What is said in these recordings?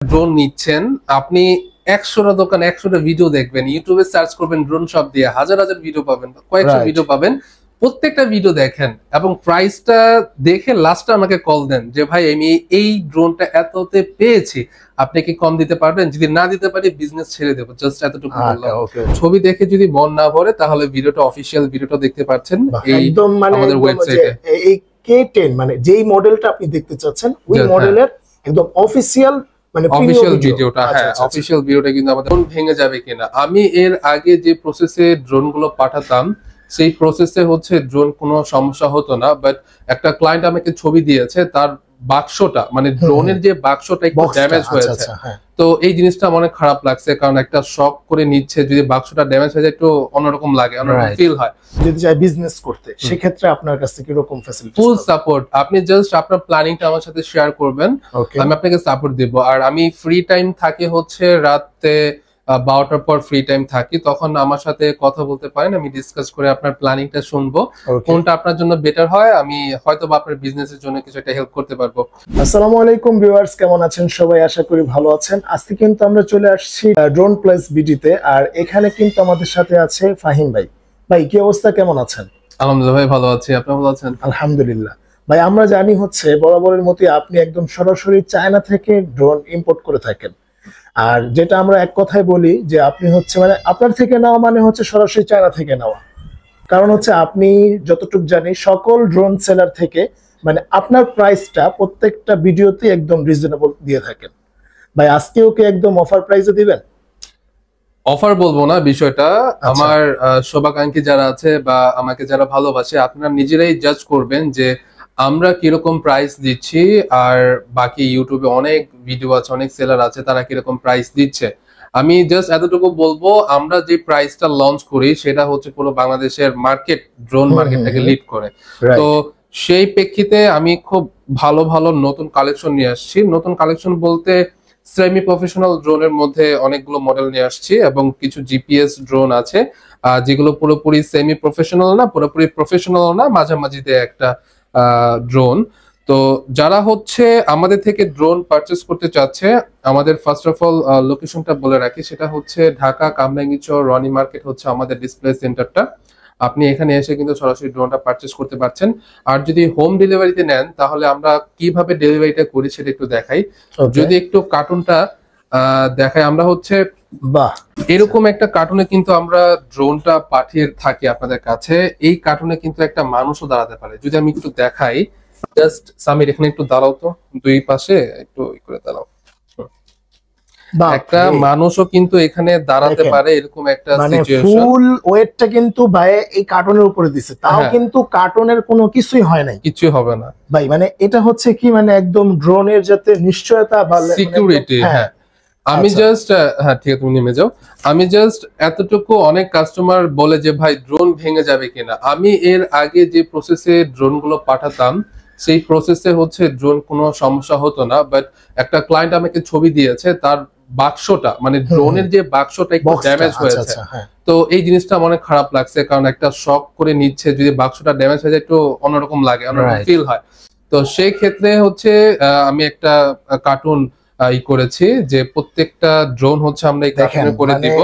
Drone নিচ্ছেন আপনি 100টা দোকান 100টা ভিডিও দেখবেন, ইউটিউবে সার্চ করবেন ড্রোন শপ দিয়ে হাজার হাজার ভিডিও পাবেন, কয়েকশো ভিডিও পাবেন। প্রত্যেকটা ভিডিও দেখেন এবং প্রাইসটা দেখে লাস্টে আমাকে কল দেন যে ভাই আমি এই ড্রোনটা এততে পেয়েছি, আপনি কি কম দিতে পারবেন? যদি না দিতে পারি বিজনেস ছেড়ে দেবো। জাস্ট এতটুকু বললাম। ছবি দেখে যদি মন না ভরে তাহলে ভিডিওটা অফিশিয়াল ভিডিওটা দেখতে পাচ্ছেন একদম মানে আমাদের ওয়েবসাইটে। এই K10 মানে যেই মডেলটা আপনি দেখতে চাচ্ছেন ওই মডেলের একদম অফিশিয়াল মানে অফিশিয়াল ভিডিওটা, হ্যাঁ অফিশিয়াল ভিডিওটা কিন্তু আমাদের ড্রোন ভেঙে যাবে কিনা। আমি এর আগে যে প্রসেসে ড্রোন গুলো পাঠাতাম সেই প্রসেসে হচ্ছে ড্রোন কোনো সমস্যা হতো না, বাট একটা ক্লায়েন্ট আমাকে ছবি দিয়েছে তার বাক্সটা মানে ড্রোনের যে বাক্সটা একটু ড্যামেজ হয়েছে। তো এই জিনিসটা অনেক খারাপ লাগছে, কারণ একটা শক করে নিচ্ছে, যদি বাক্সটা ড্যামেজ হয়ে যায় একটু অন্যরকম লাগে, অন্যরকম ফিল হয়। যদি চাই বিজনেস করতে সেক্ষেত্রে আপনার কাছে কি রকম ফ্যাসিলিটি? Full support. আপনি জাস্ট আপনার প্ল্যানিংটা আমার সাথে শেয়ার করবেন, আমি আপনাকে সাপোর্ট দেব। আর আমি ফ্রি টাইম থাকি হচ্ছে রাতে 12টার পর ফ্রি টাইম থাকি, তখন আমার সাথে কথা বলতে পারেন, আমি ডিসকাস করে আপনার প্ল্যানিংটা শুনবো, কোনটা আপনার জন্য বেটার হয়, আমি হয়তো বা আপনার বিজনেসের জন্য কিছু একটা হেল্প করতে পারবো। আসসালামু আলাইকুম ভিউয়ার্স, কেমন আছেন সবাই? আশা করি ভালো আছেন। আজকে কিন্তু আমরা চলে আসছি ড্রোন প্লাস বিডিতে, আর এখানে কিন্তু আমাদের সাথে আছে ফাহিম ভাই। ভাই কি অবস্থা, কেমন আছেন? আলহামদুলিল্লাহ ভাই, ভালো আছি, আপনি ভালো আছেন? আলহামদুলিল্লাহ ভাই। আমরা জানি হচ্ছে বরাবরের মতোই আপনি একদম সরাসরি চায়না থেকে ড্রোন ইম্পোর্ট করে থাকেন, আর যেটা আমরা এক কথায় বলি যে আপনি হচ্ছে মানে আপনার থেকে নেওয়া মানে হচ্ছে সরাসরি চায়না থেকে নেওয়া। কারণ হচ্ছে আপনি যতটুকু জানি সকল ড্রোন সেলার থেকে মানে আপনার প্রাইসটা প্রত্যেকটা ভিডিওতে একদম রিজনেবল দিয়ে থাকেন। ভাই আজকেও কি একদম অফার প্রাইসে দিবেন? অফার বলবো না বিষয়টা, আমার শুভাকাঙ্ক্ষী যারা আছে বা আমাকে যারা ভালোবাসে আপনারা নিজেরাই জাজ করবেন যে আমরা কিরকম প্রাইস দিচ্ছি, আর বাকি ইউটিউবে অনেক ভিডিও আছে, অনেক সেলার আছে, তারা কিরকম প্রাইস দিচ্ছে। আমি জাস্ট এতটুকু বলবো, আমরা যে প্রাইসটা লঞ্চ করি সেটা হচ্ছে পুরো বাংলাদেশের মার্কেট, ড্রোন মার্কেটটাকে লিড করে। তো সেই প্রেক্ষিতে আমি খুব ভালো ভালো নতুন কালেকশন নিয়ে আসছি। নতুন কালেকশন বলতে সেমি প্রফেশনাল ড্রোনের মধ্যে অনেকগুলো মডেল নিয়ে আসছি, এবং কিছু জিপিএস ড্রোন আছে যেগুলো পুরোপুরি সেমি প্রফেশনাল না, পুরোপুরি প্রফেশনাল না, মাঝামাঝিতে একটা ড্রোন। তো যারা হচ্ছে আমাদের থেকে ড্রোন পারচেস করতে চাচ্ছে, আমাদের ফার্স্ট অফ অল লোকেশনটা বলে রাখি, সেটা হচ্ছে ঢাকা কামরাঙ্গীরচর রনি মার্কেট হচ্ছে আমাদের ডিসপ্লে সেন্টারটা। আপনি এখানে এসে কিন্তু সরাসরি ড্রোনটা পারচেস করতে পারছেন। আর যদি হোম ডেলিভারিতে নেন তাহলে আমরা কিভাবে ডেলিভারিটা করি সেটা একটু দেখাই। যদি একটু কার্টুনটা দেখাই, আমরা হচ্ছে এরকম একটা কার্টুনে কিন্তু আমরা ড্রোনটা পাঠিয়ে থাকি আপনাদের কাছে। এই কার্টুনে কিন্তু একটা মানুষও দাঁড়াতে পারে। যদি আমি একটু দেখাই, জাস্ট সামির এখানে একটু দাঁড়াও তো, দুই পাশে একটু করে দাঁড়াও। একটা মানুষও কিন্তু এখানে দাঁড়াতে পারে, এরকম একটা সিচুয়েশন। ফুল ওয়েটটা কিন্তু ভাই এই কার্টুনের উপরে দিছে, তাও কিন্তু কার্টুনের কোনো কিছুই হয় নাই, কিছুই হবে না ভাই। মানে এটা হচ্ছে কি মানে একদম ড্রোনের যাতে নিশ্চয়তা বা সিকিউরিটি। হ্যাঁ আমি জাস্ট, হ্যাঁ ঠিক আছে তুমি নেমে যাও। আমি জাস্ট এতটুকু, অনেক কাস্টমার বলে যে ভাই ড্রোন ভেঙে যাবে কিনা। আমি এর আগে যে প্রসেসে ড্রোন গুলো পাঠাতাম সেই প্রসেসে হচ্ছে ড্রোন কোনো সমস্যা হতো না, বাট একটা ক্লায়েন্ট আমাকে ছবি দিয়েছে তার বাক্সটা মানে ড্রোনের যে বাক্সটা একটু ড্যামেজ হয়েছে। তো এই জিনিসটা অনেক খারাপ লাগছে, কারণ একটা শক করে নিচ্ছে, যদি বাক্সটা ড্যামেজ হয়ে যায় একটু অন্যরকম লাগে, অন্যরকম ফিল হয়। তো সেই ক্ষেত্রে হচ্ছে আমি একটা কার্টুন করেছি যে প্রত্যেকটা ড্রোন হচ্ছে আমরা এই কার্টুনে করে দিব,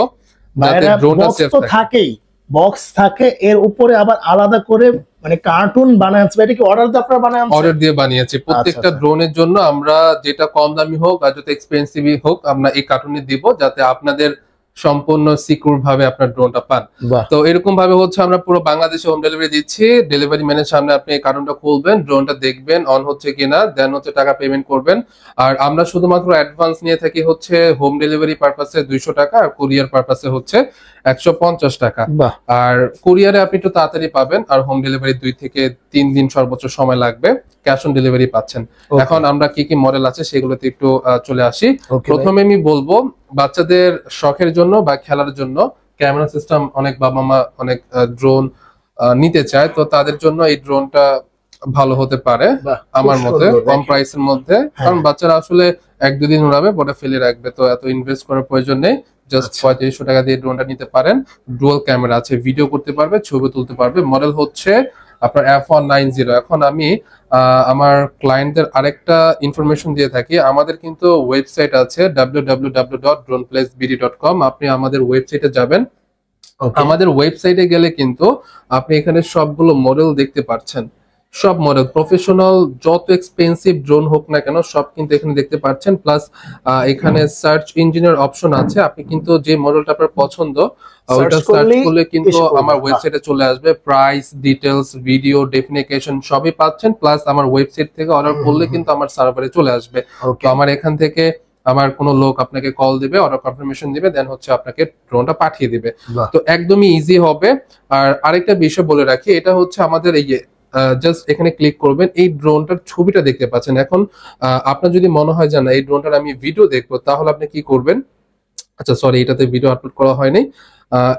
যাতে ড্রোনটা সেফ থাকে। বক্স থাকে, এর উপরে আবার আলাদা করে মানে কার্টুন বানাচ্ছি। এটা কি অর্ডার দিয়ে আপনারা বানাচ্ছেন? অর্ডার দিয়ে বানিয়েছি। প্রত্যেকটা ড্রোনের জন্য আমরা যেটা কম দামি হোক আর যত এক্সপেন্সিভ হোক আমরা এই কার্টুনে দিব, যাতে আপনাদের সম্পূর্ণ সিকিউর ভাবে আপনার ড্রোনটা পান। তো এরকম ভাবে হচ্ছে আমরা পুরো বাংলাদেশে হোম ডেলিভারি দিচ্ছি। ডেলিভারি ম্যানের সামনে আপনি এই কার্টুনটা খুলবেন, ড্রোনটা দেখবেন অন হচ্ছে কিনা, দেন হচ্ছে টাকা পেমেন্ট করবেন। আর আমরা শুধুমাত্র অ্যাডভান্স নিয়ে থাকি হচ্ছে হোম ডেলিভারি পারপাসে 200 টাকা, আর কুরিয়ার পারপাসে হচ্ছে 150 টাকা। আর কুরিয়ারে আপনি একটু তাড়াতাড়ি পাবেন, আর হোম ডেলিভারি 2 থেকে 3 দিন সর্বোচ্চ সময় লাগবে। ক্যাশ অন ডেলিভারি পাচ্ছেন। এখন আমরা কি কি মডেল আছে সেগুলোতে একটু চলে আসি। প্রথমে আমি বলবো বাচ্চাদের শখের জন্য বা খেলার জন্য ক্যামেরা সিস্টেম, অনেক বাবা মা অনেক ড্রোন নিতে চায়, তো তাদের জন্য এই ড্রোনটা ভালো হতে পারে আমার মতে, কম প্রাইসের মধ্যে। কারণ বাচ্চারা আসলে 1-2 দিন উড়াবে, পরে ফেলে রাখবে, তো এত ইনভেস্ট করার প্রয়োজন নেই। জাস্ট 3500 টাকা দিয়ে ড্রোনটা নিতে পারেন। ডুয়াল ক্যামেরা আছে, ভিডিও করতে পারবে, ছবি তুলতে পারবে। মডেল হচ্ছে আপনার F190। এখন আমি আমার ক্লায়েন্টদের আরেকটা ইনফরমেশন দিয়ে থাকি। আমাদের কিন্তু ওয়েবসাইট আছে www.droneplacebd.com। আপনি আমাদের ওয়েবসাইটে যাবেন। আমাদের ওয়েবসাইটে গেলে কিন্তু আপনি এখানে সবগুলো মডেল দেখতে পাচ্ছেন। সব মডেল প্রফেশনাল যত এক্সপেন্সিভ ড্রোন হোক না কেন সব কিন্তু এখানে দেখতে পাচ্ছেন। প্লাস এখানে সার্চ ইঞ্জিনের অপশন আছে। আপনি কিন্তু যে মডেলটা আপনার পছন্দ ওইটা সার্চ করলে কিন্তু আমার ওয়েবসাইটে চলে আসবে। প্রাইস, ডিটেলস, ভিডিও, ডেফিনিকেশন সবই পাচ্ছেন। প্লাস আমার ওয়েবসাইট থেকে অর্ডার করলে কিন্তু আমার সার্ভারে চলে আসবে। তো আমার এখান থেকে আমার কোনো লোক আপনাকে কল দিবে, অর্ডার কনফার্মেশন দিবে, দেন হচ্ছে আপনাকে ড্রোনটা পাঠিয়ে দিবে। তো একদমই ইজি হবে। আর আরেকটা বিষয় বলে রাখি, এটা হচ্ছে আমাদের এই জাস্ট এখানে ক্লিক করবেন, এই ড্রোনটার ছবিটা দেখতে পাচ্ছেন। এখন আপনার যদি মনে হয় যে না এই ড্রোনটার আমি ভিডিও দেখবো, তাহলে আপনি কি করবেন, আচ্ছা সরি এটাতে ভিডিও আপলোড করা হয়নি,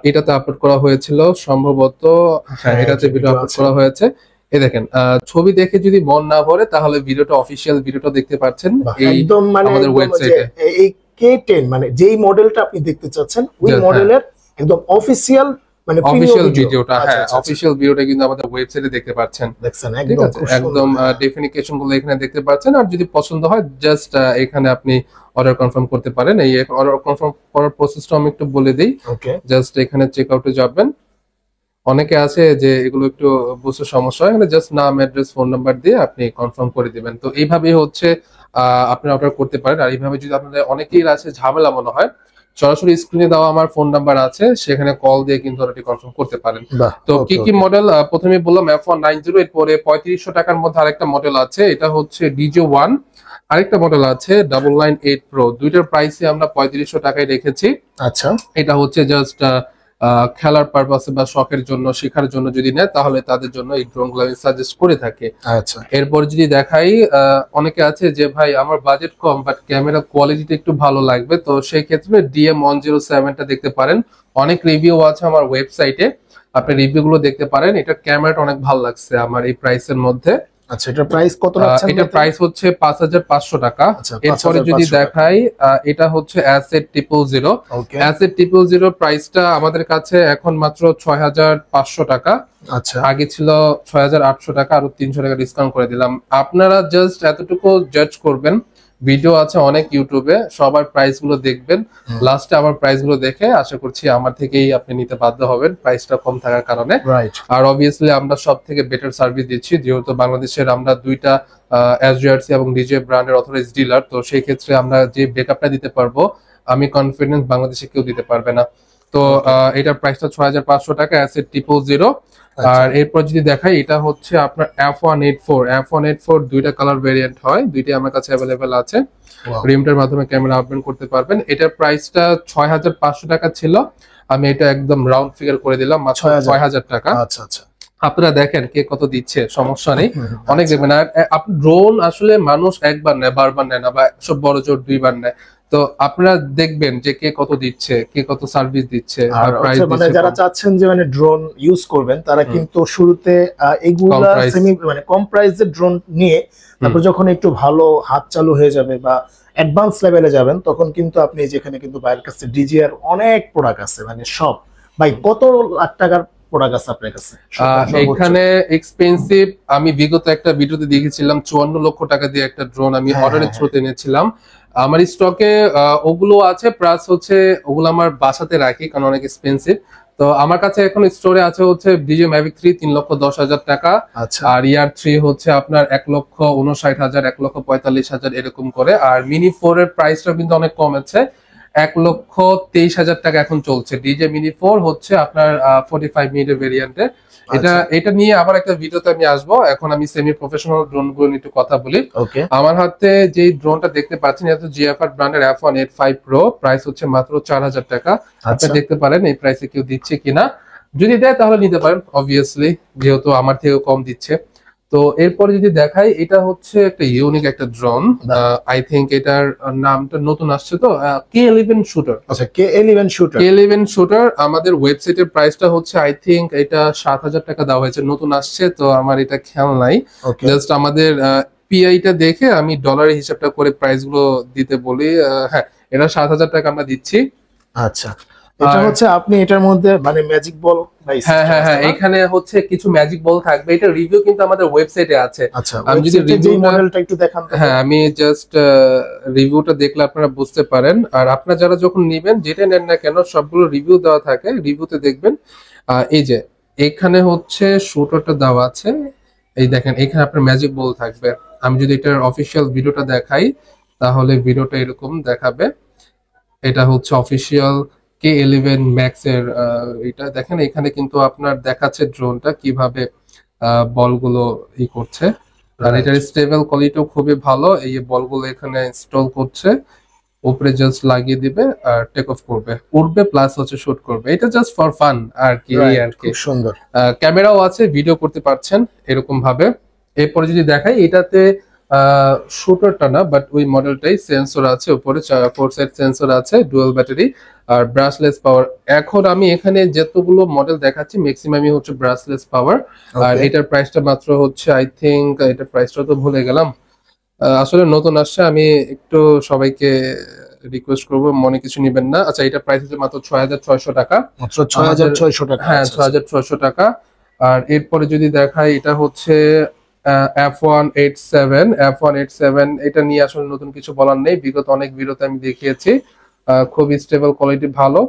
এটাতে আপলোড করা হয়েছিল সম্ভবত, হ্যাঁ এটাতে ভিডিও আপলোড করা হয়েছে। এই দেখেন ছবি দেখে যদি মন না ভরে তাহলে ভিডিওটা অফিশিয়াল ভিডিওটা দেখতে পাচ্ছেন একদম আমাদের ওয়েবসাইটে। এই K10 মানে যেই মডেলটা আপনি দেখতে চাচ্ছেন ওই মডেলের একদম অফিশিয়াল মানে অফিশিয়াল ভিডিওটা, হ্যাঁ অফিশিয়াল ভিডিওটা কিন্তু আমাদের ওয়েবসাইটে দেখতে পাচ্ছেন। দেখছেন একদম ডেফিনিকেশন গুলো এখানে দেখতে পাচ্ছেন। আর যদি পছন্দ হয় জাস্ট এখানে আপনি অর্ডার কনফার্ম করতে পারেন। এই অর্ডার কনফার্ম করার প্রসেসটা আমি একটু বলে দিই। জাস্ট এখানে চেক আউটে যাবেন। অনেকে আছে যে এগুলো একটু বুঝতে সমস্যা হয়, জাস্ট নাম, অ্যাড্রেস, ফোন নাম্বার দিয়ে আপনি কনফার্ম করে দিবেন। তো এইভাবেই হচ্ছে আপনি অর্ডার করতে পারেন। আর এইভাবে যদি আপনাদের অনেকেই আছে ঝামেলা মনে হয়, সরাসরি স্ক্রিনে দেওয়া আমার ফোন নাম্বার আছে, সেখানে কল দিয়ে কিন্তু অলরেডি কনফার্ম করতে পারেন। তো কি কি মডেল প্রথমে বললাম F190, এরপরে 3500 টাকার মধ্যে আরেকটা মডেল আছে, এটা হচ্ছে DJ1। আরেকটা মডেল আছে 998 Pro। দুইটার প্রাইসে আমরা 3500 টাকায় রেখেছি। আচ্ছা, এটা হচ্ছে জাস্ট খেলার পারপাসে বা শখের জন্য, শেখার জন্য যদি নেয় তাহলে তাদের জন্য এই ড্রোনগুলো আমি সাজেস্ট করে থাকি। আচ্ছা, এরপর যদি দেখাই, অনেকে আছে যে ভাই আমার বাজেট কম বাট ক্যামেরা কোয়ালিটিটা একটু ভালো লাগবে, তো সেই ক্ষেত্রে DM107টা দেখতে পারেন। অনেক রিভিউ আছে আমার ওয়েবসাইটে, আপনি রিভিউ গুলো দেখতে পারেন। এটা ক্যামেরাটা অনেক ভালো লাগছে আমার এই প্রাইসের মধ্যে। আচ্ছা, এটা প্রাইস কত রাখছেন? এটা প্রাইস হচ্ছে 5500 টাকা। এরপরে যদি দেখাই, এটা হচ্ছে Asset000। Asset000 প্রাইসটা আমাদের কাছে এখন মাত্র 6500 টাকা। আচ্ছা, আগে ছিল 6800 টাকা, আরো 300 টাকা ডিসকাউন্ট করে দিলাম। আপনারা জাস্ট এতটুকু জাজ করবেন, ভিডিও আছে অনেক ইউটিউবে, সবার প্রাইস গুলো দেখবেন, লাস্টে আমার প্রাইস গুলো দেখে আশা করছি আমার থেকেই আপনি নিতে বাধ্য হবেন, প্রাইসটা কম থাকার কারণে। আর অবভিয়াসলি আমরা সব থেকে বেটার সার্ভিস দিচ্ছি, যেহেতু বাংলাদেশের আমরা দুইটা SGRC এবং DJ ব্র্যান্ডের অথরাইজ ডিলার, তো সেই ক্ষেত্রে আমরা যে ব্যাকআপটা দিতে পারবো আমি কনফিডেন্স বাংলাদেশে কেউ দিতে পারবে না। তো এটার প্রাইসটা 6500 টাকা, Asset000। আর এরপর যদি দেখাই, এটা হচ্ছে আপনার F184 দুইটা কালার ভেরিয়েন্ট হয়, দুইটাই আমার কাছে অ্যাভেলেবেল আছে। রিমটার মাধ্যমে ক্যামেরা আপডেট করতে পারবেন। এটার প্রাইসটা 6500 টাকা ছিল, আমি এটা একদম রাউন্ড ফিগার করে দিলাম মাত্র 6000 টাকা। আচ্ছা আচ্ছা, আপনারা দেখেন কে কত দিচ্ছে, সমস্যা নেই, অনেক দেখবেন। আর ড্রোন আসলে মানুষ একবার নেয়, বারবার নেয় না, বা সব বড় জোর দুইবার নেয়। তো আপনারা দেখবেন যে কে কত দিচ্ছে, কে কত সার্ভিস দিচ্ছে। আর মানে যারা চাচ্ছেন যে মানে ড্রোন ইউজ করবেন তারা কিন্তু শুরুতে এগুলা সেমি মানে কম প্রাইসের ড্রোন নিয়ে তারপর যখন একটু ভালো হাত চালু হয়ে যাবে বা অ্যাডভান্স লেভেলে যাবেন তখন কিন্তু আপনি যেখানে কিন্তু বাইরের কাছে DJI অনেক প্রোডাক্ট আছে, মানে সব ভাই কত লাখ টাকার প্রোডাক্ট আছে আপনার কাছে এখানে এক্সপেন্সিভ। আমি বিগত একটা ভিডিওতে দেখেছিলাম 54 লক্ষ টাকা দিয়ে একটা ড্রোন আমি অর্ডারের থ্রুতে নিয়েছিলাম। আমার স্টকে ওগুলো আছে, প্লাস হচ্ছে ওগুলো আমার বাসাতে রাখি কারণ অনেক এক্সপেন্সিভ। তো আমার কাছে এখন স্টোরে আছে হচ্ছে DJI Mavic 3 3,10,000 টাকা, আর ইয়ার 3 হচ্ছে আপনার 1,59,000, 1,45,000 এরকম করে। আর মিনি 4 এর প্রাইসটা কিন্তু অনেক কমেছে, 1,23,000 টাকা এখন চলছে। DJI Mini 4 হচ্ছে আপনার 45 মিনিটের ভেরিয়েন্টে। এটা নিয়ে আবার একটা ভিডিওতে আমি আসবো। এখন আমি সেমি প্রফেশনাল ড্রোন গুলো নিয়ে একটু কথা বলি। আমার হাতে যে ড্রোনটা দেখতে পাচ্ছেন এটা GFR ব্র্যান্ডের F185 Pro, প্রাইস হচ্ছে মাত্র 4000 টাকা। আপনি দেখতে পারেন এই প্রাইসে কেউ দিচ্ছে কিনা, যদি দেয় তাহলে নিতে পারেন অবভিয়াসলি, যেহেতু আমার থেকেও কম দিচ্ছে। তো এরপরে যদি দেখাই, এটা হচ্ছে একটা ইউনিক একটা ড্রোন, আই থিংক এটার নামটা নতুন আসছে, তো K11 শুটার। আচ্ছা, K11 শুটার আমাদের ওয়েবসাইটের প্রাইসটা হচ্ছে আই থিংক এটা 7000 টাকা দেওয়া হয়েছে, নতুন আসছে তো আমার এটা খেয়াল নাই। জাস্ট আমাদের পিআইটা দেখে আমি ডলারের হিসাবটা করে প্রাইস গুলো দিতে বলি। হ্যাঁ, এটা 7000 টাকা আমরা দিচ্ছি। আচ্ছা, এটা হচ্ছে আপনি এটার মধ্যে মানে ম্যাজিক বল বা হ্যাঁ হ্যাঁ হ্যাঁ, এখানে হচ্ছে কিছু ম্যাজিক বল থাকবে। এটা রিভিউ কিন্তু আমাদের ওয়েবসাইটে আছে। আচ্ছা, আমি যদি যে মডেলটা একটু দেখান তো। হ্যাঁ, আমি জাস্ট রিভিউটা দেখলে আপনারা বুঝতে পারেন। আর আপনারা যারা যখন নেবেন যেটা নেন না কেন সবগুলো রিভিউ দেওয়া থাকে, রিভিউতে দেখবেন। এই যে এখানে হচ্ছে শুটারটা দেওয়া আছে, এই দেখেন এখানে আপনার ম্যাজিক বল থাকবে। আমি যদি এটার অফিসিয়াল ভিডিওটা দেখাই তাহলে ভিডিওটা এরকম দেখাবে। এটা হচ্ছে অফিসিয়াল K11 ম্যাক্স এর এটা দেখেন, এখানে কিন্তু আপনার দেখাচ্ছে ড্রোনটা কিভাবে বলগুলো করছে। আর এটার স্টেবল কোয়ালিটিও খুবই ভালো। এই বলগুলো এখানে ইনস্টল করছে, উপরে জাস্ট লাগিয়ে দিবে আর টেক অফ করবে, উঠবে প্লাস হচ্ছে শুট করবে। এটা জাস্ট ফর ফান আর কি, এই আর কি। খুব সুন্দর। ক্যামেরাও আছে, ভিডিও করতে পারছেন এরকম ভাবে। এরপরে যদি দেখাই, এটাতে শুটারটা না বাট ওই মডেলটাই সেন্সর আছে উপরে, 4 সাইড সেন্সর আছে, ডুয়াল ব্যাটারি আর ব্রাশলেস পাওয়ার। এখন আমি এখানে যতগুলো মডেল দেখাচ্ছি ম্যাক্সিমামই হচ্ছে ব্রাশলেস পাওয়ার। আর এটার প্রাইসটা মাত্র হচ্ছে আই থিংক, এটার প্রাইসটা তো ভুলে গেলাম, আসলে নতুন আসছে, আমি একটু সবাইকে রিকোয়েস্ট করবো মনে কিছু নেবেন না। আচ্ছা, এটা প্রাইস হচ্ছে মাত্র 6,600 টাকা, মাত্র 6,600 টাকা। হ্যাঁ 6,600 টাকা। আর এরপরে যদি দেখাই, এটা হচ্ছে F187 এটা নিয়ে আসলে নতুন কিছু বলার নেই, বিগত অনেক ভিডিওতে আমি দেখিয়েছি। খুব স্টেবল কোয়ালিটি ভালো,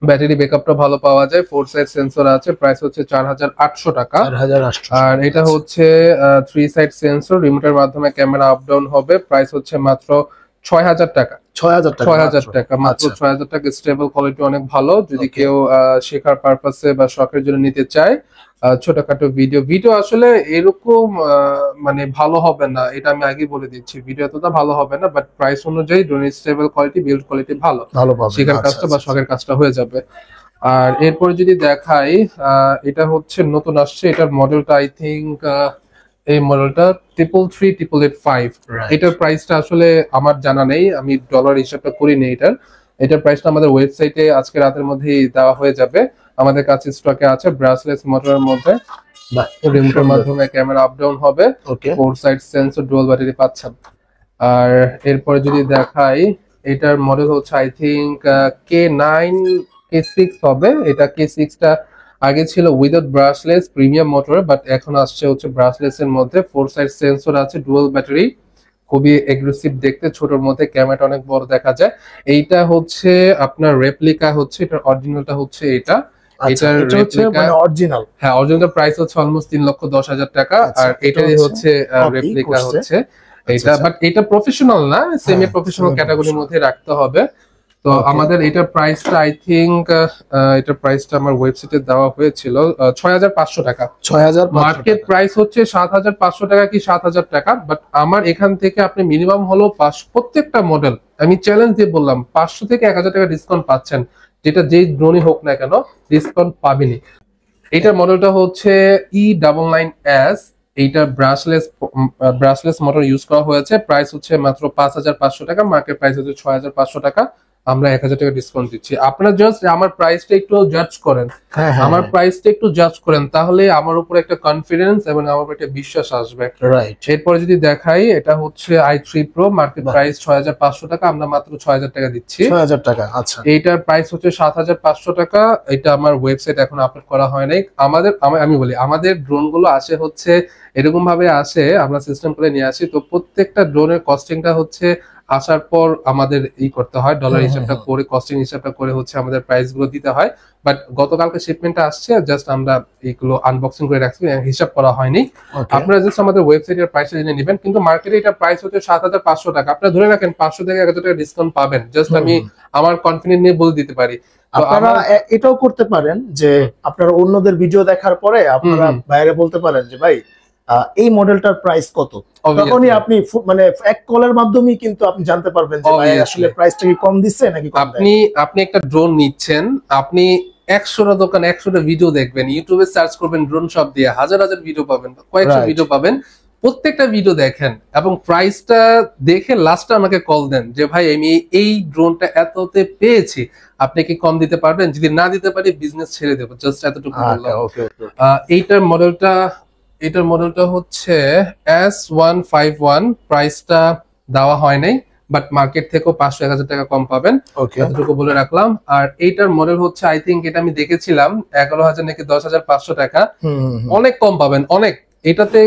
ব্যাটারি ব্যাকআপটা ভালো পাওয়া যায়, 4 সাইড সেন্সর আছে, প্রাইস হচ্ছে 4,800 টাকা। আর এটা হচ্ছে 3 সাইড সেন্সর, রিমোটের মাধ্যমে ক্যামেরা আপ ডাউন হবে, প্রাইস হচ্ছে মাত্র 6,000 টাকা। 6,000 টাকা মাত্র, 6,000 টাকা। স্টেবল কোয়ালিটি অনেক ভালো, যদি কেউ শেখার পারপাসে বা শখের জন্য নিতে চায়। ছোটখাটো ভিডিও আসলে এরকম মানে ভালো হবে না, এটা আমি আগে বলে দিচ্ছি, ভিডিও এতটা ভালো হবে না, বাট প্রাইস অনুযায়ী ড্রোনের স্টেবল কোয়ালিটি, বিল্ড কোয়ালিটি ভালো, শেখার কাজটা বা শখের কাজটা হয়ে যাবে। আর এরপরে যদি দেখাই, এটা হচ্ছে নতুন আসছে, এটার মডেলটা আই থিংক এই মডেলটা 333-885। এটার প্রাইসটা আসলে আমার জানা নেই, আমি ডলার হিসাবটা করিনি। এটার প্রাইসটা আমাদের ওয়েবসাইটে আজকে রাতের মধ্যেই দেওয়া হয়ে যাবে। আমাদের কাছে স্টকে আছে, ব্রাশলেস মোটরের মধ্যে, রিমোটের মাধ্যমে ক্যামেরা আপ ডাউন হবে, 4 সাইড সেন্সর, ডুয়াল ব্যাটারি পাচ্ছেন। আর এরপরে যদি দেখাই, এটার মডেল হচ্ছে আই থিংক K9 K6 হবে। এটা K6 টা আগে ছিল without brushless premium motor, but এখন আসছে হচ্ছে ব্রাশলেস এর মধ্যে, 4 সাইড সেন্সর আছে, ডুয়াল ব্যাটারি, খুবই এগ্রেসিভ দেখতে, ছোটর মধ্যে ক্যামেরাটা অনেক বড় দেখা যায়। এইটা হচ্ছে আপনার রেপ্লিকা, হচ্ছে এটার অরিজিনালটা হচ্ছে এটা। এটার রেপ্লিকা অরিজিনাল, হ্যাঁ অরিজিনাল প্রাইস হচ্ছে অলমোস্ট 3,10,000 টাকা। আর এটারই হচ্ছে রেপ্লিকা হচ্ছে এটা, বাট এটা প্রফেশনাল না, সেমি প্রফেশনাল ক্যাটাগরির মধ্যে রাখতে হবে। তো আমাদের এটার প্রাইসটা আই থিংক, এটার প্রাইসটা আমার ওয়েবসাইটে দেওয়া হয়েছিল 6,500 টাকা। 6,000, মার্কেট প্রাইস হচ্ছে 7,500 টাকা কি 7,000 টাকা। বাট আমার এখান থেকে আপনি মিনিমাম হলো প্রত্যেকটা মডেল আমি চ্যালেঞ্জ দিয়ে বললাম 500 থেকে 1,000 টাকা ডিসকাউন্ট পাচ্ছেন, যেটা যেই ড্রোনই হোক না কেন ডিসকাউন্ট পাবেনি। এটার মডেলটা হচ্ছে E99S, এইটা ব্রাশলেস মোটর ইউজ করা হয়েছে, প্রাইস হচ্ছে মাত্র 5,500 টাকা, মার্কেট প্রাইস হচ্ছে 6,500 টাকা, আমরা 1,000 টাকা ডিসকাউন্ট দিচ্ছি। আপনারা জাস্ট আমার প্রাইসটা একটু জাজ করেন, আমার প্রাইসটা একটু জাজ করেন, তাহলে আমার উপর একটা কনফিডেন্স এবং আমার উপর একটা বিশ্বাস আসবে। এরপরে যদি দেখাই, এটা হচ্ছে i3 Pro, মার্কেট প্রাইস 6,500 টাকা, আমরা মাত্র 6,000 টাকা দিচ্ছি। 6,000 টাকা, আচ্ছা। এইটার প্রাইস হচ্ছে 7,500 টাকা। এটা আমার ওয়েবসাইট এখন আপলোড করা হয় নাই। আমি বলি আমাদের ড্রোন গুলো আসে হচ্ছে এরকম ভাবে আসে, আমরা সিস্টেম করে নিয়ে আসি, তো প্রত্যেকটা ড্রোনের কস্টিংটা হচ্ছে আসার পর আমাদের করতে হয়, ডলার হিসাবটা করে, কস্টিং হিসাবটা করে হচ্ছে আমাদের প্রাইস গুলো দিতে হয়। বাট গতকালকে শিপমেন্টটা আসছে, জাস্ট আমরা এইগুলো আনবক্সিং করে রাখছি, হিসাব করা হয়নি। আপনারা জাস্ট আমাদের ওয়েবসাইটের প্রাইসটা জেনে নেবেন, কিন্তু মার্কেটে এটা প্রাইস হচ্ছে 7,500 টাকা। আপনারা ধরে রাখেন 500 থেকে 1,000 টাকা ডিসকাউন্ট পাবেন, জাস্ট আমি আমার কনফিডেন্স নিয়ে বলে দিতে পারি। আপনারা এটাও করতে পারেন যে আপনারা অন্যদের ভিডিও দেখার পরে আপনারা বাইরে বলতে পারেন যে ভাই এই মডেলটার প্রাইস কত, তখনই আপনি মানে এক কলের মাধ্যমে কিন্তু আপনি জানতে পারবেন যে ভাই আসলে প্রাইসটা কি কম দিচ্ছে নাকি কম। আপনি একটা ড্রোন নিচ্ছেন, আপনি 100টা দোকান 100টা ভিডিও দেখবেন, ইউটিউবে সার্চ করবেন ড্রোন শপ দিয়ে, হাজার হাজার ভিডিও পাবেন, কয়েকশো ভিডিও পাবেন, প্রত্যেকটা ভিডিও দেখেন এবং প্রাইসটা দেখে লাস্টে আমাকে কল দেন যে ভাই আমি এই ড্রোনটা এততে পেয়েছি, আপনি কি কম দিতে পারবেন? যদি না দিতে পারি বিজনেস ছেড়ে দেবো, জাস্ট এতটুকু বললাম। এটার মডেলটা হচ্ছে S151, প্রাইসটা দেওয়া হয় নাই, বাট মার্কেট থেকেও 500-1000 টাকা কম পাবেন, ওকে এতটুকু বলে রাখলাম। আর এইটার মডেল হচ্ছে আই থিঙ্ক, এটা আমি দেখেছিলাম 11,000 নাকি 10,500 টাকা, অনেক কম পাবেন, অনেক, এটাতে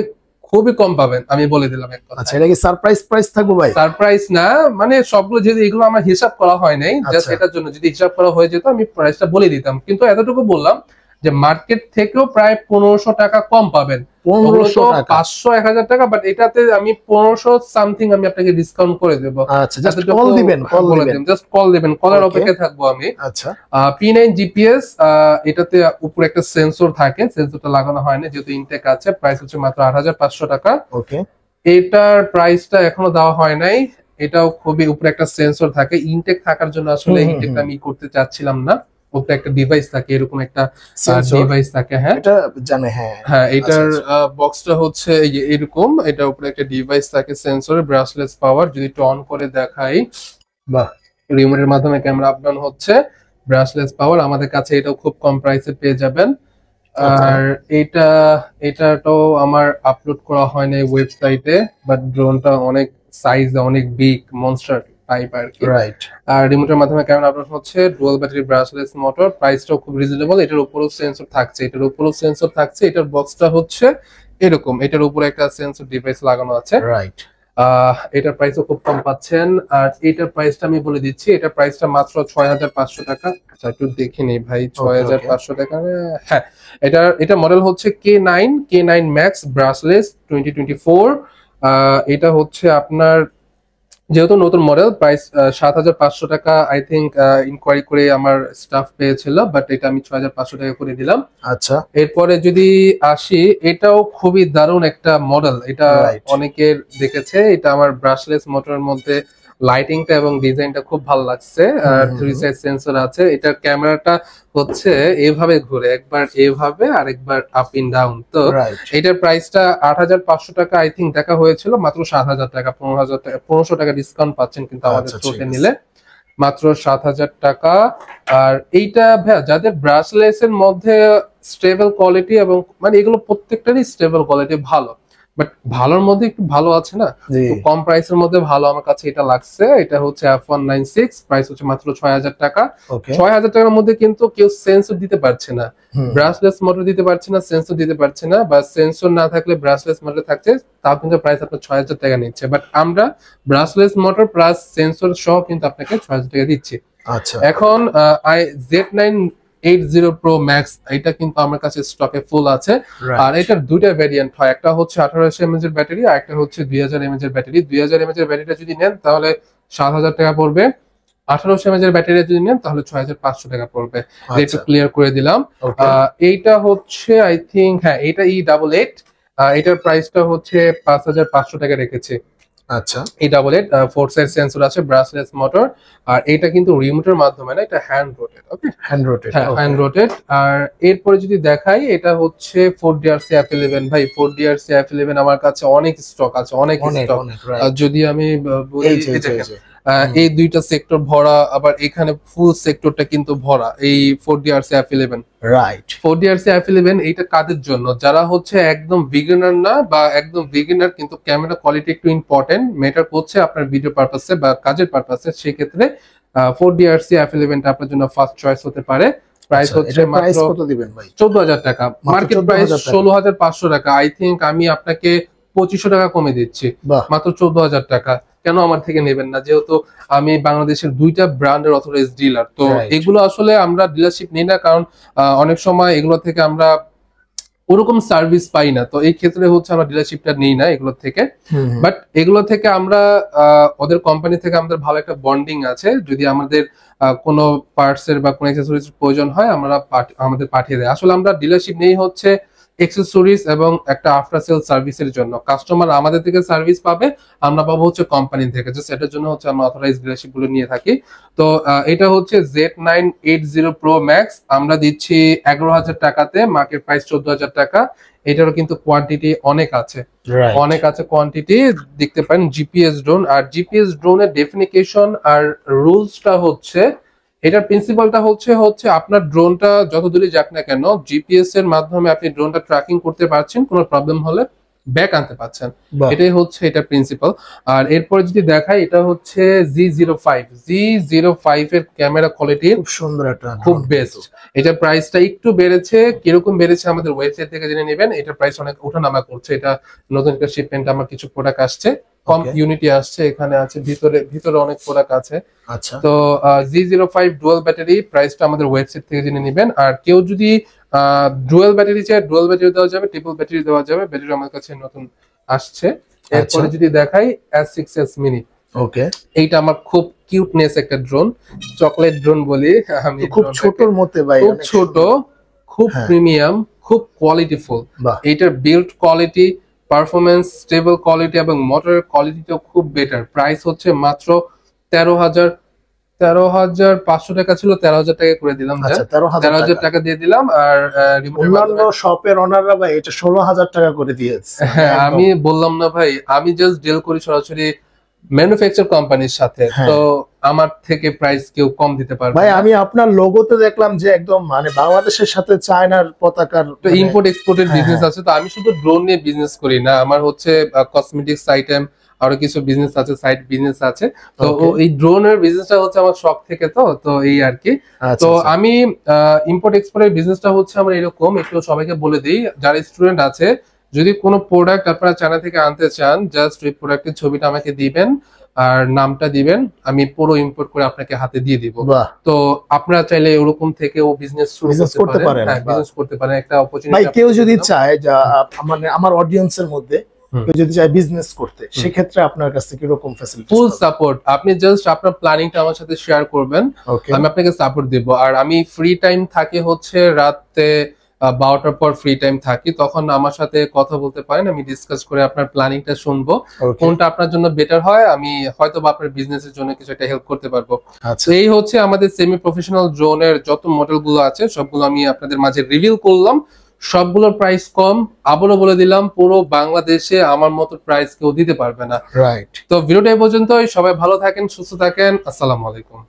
খুবই কম পাবেন, আমি বলে দিলাম এক কথা। আচ্ছা, এটা কি সারপ্রাইজ প্রাইস থাকবে ভাই? সারপ্রাইজ না, মানে সবগুলো যদি এগুলো আমার হিসাব করা হয় নাই, জাস্ট আচ্ছা। এটার জন্য যদি হিসাব করা হয়ে যেত আমি প্রাইসটা বলে দিতাম, কিন্তু এতটুকু বললাম যে মার্কেট থেকেও প্রায় 1500 টাকা কম পাবেন। 1500 টাকা? 500-1000 টাকা, বাট এটাতে আমি 1500 সামথিং আমি আপনাকে ডিসকাউন্ট করে দেবো। আচ্ছা, জাস্ট কল দিবেন, কল দিবেন, জাস্ট কল দিবেন, কলের অপেক্ষায় থাকবো আমি। আচ্ছা। P9 জিপিএস, এটাতে উপরে একটা সেন্সর থাকে, সেন্সরটা লাগানো হয় না যেহেতু ইনটেক আছে। প্রাইস হচ্ছে মাত্র 8500 টাকা। ওকে, এটার প্রাইসটা এখনো দেওয়া হয় নাই। এটাও খুবই উপরে একটা সেন্সর থাকে, ইনটেক থাকার জন্য আসলে ইনটেকটা আমি করতে চাচ্ছিলাম না। উপরে একটা ডিভাইস থাকে, এরকম একটা ডিভাইস থাকে। হ্যাঁ, এটা জানে। হ্যাঁ হ্যাঁ, এটার বক্সটা হচ্ছে এরকম, এটা উপরে একটা ডিভাইস থাকে সেন্সর, ব্রাশলেস পাওয়ার। যদি একটু অন করে দেখাই, বাহ, রিমোটের মাধ্যমে ক্যামেরা আপ ডাউন হচ্ছে, ব্রাশলেস পাওয়ার। আমাদের কাছে এটাও খুব কম প্রাইসে পেয়ে যাবেন। আর এটাও আমার আপলোড করা হয় না ওয়েবসাইটে, বাট ড্রোনটা অনেক সাইজ, অনেক বিগ, মনস্টার টাইপ আর কি। রাইট। আর রিমোটের মাধ্যমে ক্যামেরা আপলোড হচ্ছে, ডুয়াল ব্যাটারি, ব্রাশলেস মোটর। প্রাইসটাও খুব রিজনেবল। এটার উপরেও সেন্সর থাকছে, এটার বক্সটা হচ্ছে এরকম, এটার উপরে একটা সেন্সর ডিভাইস লাগানো আছে। রাইট। এটার প্রাইসও খুব কম পাচ্ছেন। আর এটার প্রাইসটা আমি বলে দিচ্ছি, এটার প্রাইসটা মাত্র 6500 টাকা। আচ্ছা, একটু দেখে নেই ভাই, 6500 টাকা। হ্যাঁ, এটা মডেল হচ্ছে K9 ম্যাক্স ব্রাশলেস 2024। এটা হচ্ছে আপনার, যেহেতু নতুন মডেল, প্রাইস 7500 টাকা আই থিঙ্ক। ইনকোয়ারি করে আমার স্টাফ পেয়েছিল, বাট এটা আমি 6500 টাকা করে দিলাম। আচ্ছা, এরপরে যদি আসি, এটাও খুবই দারুণ একটা মডেল। এটা অনেকের দেখেছে, এটা আমার ব্রাশলেস মোটরের মধ্যে লাইটিংটা এবং ডিজাইনটা খুব ভালো লাগছে। আর 3 সাইড সেন্সর আছে। এটার ক্যামেরাটা হচ্ছে এভাবে ঘুরে, একবার এভাবে আর একবার আপ ইন ডাউন। তো এটার প্রাইসটা 8500 টাকা আই থিঙ্ক দেখা হয়েছিল, মাত্র 7000 টাকা, 1500 টাকা ডিসকাউন্ট পাচ্ছেন কিন্তু আমাদের স্টোরে নিলে, মাত্র 7000 টাকা। আর এইটা ভাইয়া, যাদের ব্রাশলেস এর মধ্যে স্টেবল কোয়ালিটি, এবং মানে এগুলো প্রত্যেকটারই স্টেবল কোয়ালিটি ভালো, বাট ভালোর মধ্যে একটু ভালো আছে না, কম প্রাইসের মধ্যে ভালো আমার কাছে এটা লাগছে। এটা হচ্ছে F196, প্রাইস হচ্ছে মাত্র 6000 টাকা। 6000 টাকার মধ্যে কিন্তু কেউ সেন্সর দিতে পারছে না, ব্রাশলেস মোটর দিতে পারছে না, সেন্সর দিতে পারছে না, বা সেন্সর না থাকলে ব্রাশলেস মোটর থাকছে, তাও কিন্তু প্রাইস আপনার 6000 টাকা নিচ্ছে। বাট আমরা ব্রাশলেস মোটর প্লাস সেন্সর সহ কিন্তু আপনাকে 6000 টাকা দিচ্ছি। আচ্ছা, এখন Z980 Pro Max, এটা কিন্তু আমার কাছে স্টকে ফুল আছে। আর এটার দুইটা ভেরিয়েন্ট হয়, একটা হচ্ছে 1800 mAh এর ব্যাটারি, আর একটা হচ্ছে 2000 mAh এর ব্যাটারি। 2000 mAh এর ব্যাটারিটা যদি নেন তাহলে 7000 টাকা পড়বে, 1800 mAh এর ব্যাটারি যদি নেন তাহলে 6500 টাকা পড়বে। একটু ক্লিয়ার করে দিলাম। এইটা হচ্ছে আই থিঙ্ক, হ্যাঁ, এটা E88, এটার প্রাইসটা হচ্ছে 5500 টাকা রেখেছে। আচ্ছা, E88 4 সাইড সেন্সর আছে, ব্রাশলেস মোটর। আর এটা কিন্তু রিমোটের মাধ্যমে না, এটা হ্যান্ড রোটেট। ওকে, হ্যান্ড রোটেট। আর এরপরে যদি দেখাই, এটা হচ্ছে 4DRC F11। ভাই, 4DRC F11 আমার কাছে অনেক স্টক আছে, অনেক স্টক। যদি আমি বলি, এই দুইটা সেক্টর ভরা, আবার এখানে ফুল সেক্টরটা কিন্তু ভরা, এই 4DRC F11। Right, 4DRC F11 এইটা কাদের জন্য? যারা হচ্ছে একদম বিগিনার না, বা একদম বিগিনার কিন্তু ক্যামেরা কোয়ালিটি একটু ইম্পর্টেন্ট ম্যাটার করছে আপনার ভিডিও পারপাসে বা কাজের পারপাসে, সেই ক্ষেত্রে 4DRC F11 টা আপনার জন্য ফার্স্ট চয়েস হতে পারে। প্রাইস হচ্ছে মাত্র 14000 টাকা, মার্কেট প্রাইস 16500 টাকা। আই থিঙ্ক আমি আপনাকে 2500 টাকা কমে দিচ্ছি, মাত্র 14000 টাকা। কেন আমার থেকে নেবেন না? যেহেতু আমি বাংলাদেশের দুইটা ব্র্যান্ডের অথরাইজড ডিলার, তো এগুলো আসলে আমরা ডিলারশিপ নিই না, কারণ অনেক সময় এগুলো থেকে আমরা ওরকম সার্ভিস পাই না। তো এই ক্ষেত্রে হচ্ছে আমরা ডিলারশিপটা নিই না এগুলো থেকে, বাট এগুলো থেকে আমরা ওদের কোম্পানি থেকে আমাদের ভালো একটা বন্ডিং আছে। যদি আমাদের কোনো পার্টস এর বা কোনো অ্যাকসেসরিজ প্রয়োজন হয়, আমরা আমাদের পাঠিয়ে দেয়। আসলে আমরা ডিলারশিপ নেই হচ্ছে অ্যাকসেসরিজ এবং একটা আফটার সেল সার্ভিসের জন্য। কাস্টমার আমাদের থেকে সার্ভিস পাবে, আমরা পাবো হচ্ছে কোম্পানি থেকে। জাস্ট এটার জন্য হচ্ছে আমরা অথরাইজড ডিলারশিপ গুলো নিয়ে থাকি। তো এটা হচ্ছে Z980 Pro Max, আমরা দিচ্ছি 11000 টাকাতে, মার্কেট প্রাইস 14000 টাকা। এটারও কিন্তু কোয়ান্টিটি অনেক আছে, অনেক আছে কোয়ান্টিটি। দেখতে পারেন জিপিএস ড্রোন, আর জিপিএস ড্রোনের ডেফিনিকেশন আর রুলসটা হচ্ছে, এটার প্রিন্সিপালটা হচ্ছে আপনার ড্রোনটা যত দূরে যাক না কেন, জিপিএস এর মাধ্যমে আপনি ড্রোনটা ট্র্যাকিং করতে পারছেন কোনো প্রবলেম হলে, ব্যাক আনতে পারছেন। বাহ, এটাই হচ্ছে এটা প্রিন্সিপাল। আর এরপরে যদি দেখাই, এটা হচ্ছে জি05 এর ক্যামেরা কোয়ালিটি খুব সুন্দর একটা খুব drone বেস্ট। কিন্তু। এটা প্রাইসটা একটু বেড়েছে, কিরকম বেড়েছে আমাদের ওয়েবসাইট থেকে জেনে নেবেন। এটা প্রাইস অনেক ওঠানামা করছে, এটা নতুন একটা শিপমেন্ট, আমার কিছু প্রোডাক্ট আসছে, কম Okay, ইউনিটি আসছে, এখানে আছে ভিতরে ভিতরে অনেক প্রোডাক্ট আছে। আচ্ছা, তো জি05 ডুয়াল ব্যাটারি প্রাইসটা আমাদের ওয়েবসাইট থেকে জেনে নেবেন। আর কেউ যদি ডুয়াল ব্যাটারি চায়, ডুয়াল ব্যাটারি দেওয়া যাবে, ট্রিপল ব্যাটারি দেওয়া যাবে। ব্যাটারি আমার কাছে নতুন আসছে। এরপরে আচ্ছা, যদি দেখাই S6s মিনি, ওকে, এইটা আমার খুব কিউটনেস একটা ড্রোন, চকলেট ড্রোন বলি আমি। খুব ছোটর মধ্যে ভাই, খুব অনেক ছোট, সুন্দর। খুব হ্যাঁ, প্রিমিয়াম, খুব কোয়ালিটিফুল। বাহ, এইটার build quality, performance, stable quality এবং মোটরের কোয়ালিটিটাও খুব বেটার। প্রাইস হচ্ছে মাত্র 13,500 টাকা ছিল, 13,000 টাকা করে দিলাম। আচ্ছা, 13,000 13,000 টাকা। টাকা দিয়ে দিলাম। আর রিমোটের অন্যান্য মাধ্যমে, শপের ওনাররা ভাই এটা 16,000 টাকা করে দিয়েছে। হ্যাঁ একদম। আমি বললাম না ভাই, আমি জাস্ট ডিল করি সরাসরি ম্যানুফ্যাকচার কোম্পানির সাথে, হ্যাঁ। তো আমার থেকে প্রাইস কেউ কম দিতে পারবে ভাই না। আমি আপনার লোগোতে দেখলাম যে একদম মানে বাংলাদেশের সাথে চায়নার পতাকার তো ইম্পোর্ট এক্সপোর্টের হ্যাঁ, বিজনেস হ্যাঁ। আছে, তো আমি শুধু ড্রোন নিয়ে বিজনেস করি না, আমার হচ্ছে কসমেটিক্স আইটেম, আরো কিছু বিজনেস আছে, সাইড বিজনেস আছে। তো Okay, এই ড্রোনের বিজনেসটা হচ্ছে আমার শখ থেকে, তো এই আর কি। আচ্ছা, তো আচ্ছা। আমি ইম্পোর্ট এক্সপোর্টের বিজনেসটা হচ্ছে আমার এরকম, একটু সবাইকে বলে দিই যারা স্টুডেন্ট আছে, যদি কোনো প্রোডাক্ট আপনারা চায়না থেকে আনতে চান, জাস্ট ওই প্রোডাক্টের ছবিটা আমাকে দিবেন আর নামটা দিবেন, আমি পুরো ইম্পোর্ট করে আপনাকে হাতে দিয়ে দিব। বাহ, তো আপনারা চাইলে ওরকম থেকে ও বিজনেস শুরু Business করতে করতে পারেন। পারেন, হ্যাঁ, বাহ। বিজনেস করতে পারেন, একটা ভাই অপরচুনিটি। কেউ যদি চায় যা মানে আমার অডিয়েন্সের মধ্যে হুম। কেউ যদি চায় বিজনেস করতে, সেক্ষেত্রে আপনার কাছে কিরকম ফ্যাসিলিটি? ফুল সাপোর্ট, আপনি জাস্ট আপনার প্ল্যানিংটা আমার সাথে শেয়ার করবেন, ওকে, আমি আপনাকে সাপোর্ট দিব। আর আমি ফ্রি টাইম থাকি হচ্ছে রাতে 12টার পর ফ্রি টাইম থাকি, তখন আমার সাথে কথা বলতে পারেন, আমি ডিসকাস করে আপনার প্ল্যানিংটা শুনবো, ওকে, কোনটা আপনার জন্য বেটার হয়, আমি হয়তো বা আপনার বিজনেসের জন্য কিছু একটা হেল্প করতে পারবো। আচ্ছা, তো এই হচ্ছে আমাদের সেমি প্রফেশনাল ড্রোনের যত মডেল গুলো আছে, সবগুলো আমি আপনাদের মাঝে রিভিল করলাম। সবগুলোর প্রাইস কম, আবারও বলে দিলাম, পুরো বাংলাদেশে আমার মতো প্রাইস কেউ দিতে পারবে না। রাইট। তো ভিডিওটা এই পর্যন্তই, সবাই ভালো থাকেন, সুস্থ থাকেন, আসসালামু আলাইকুম।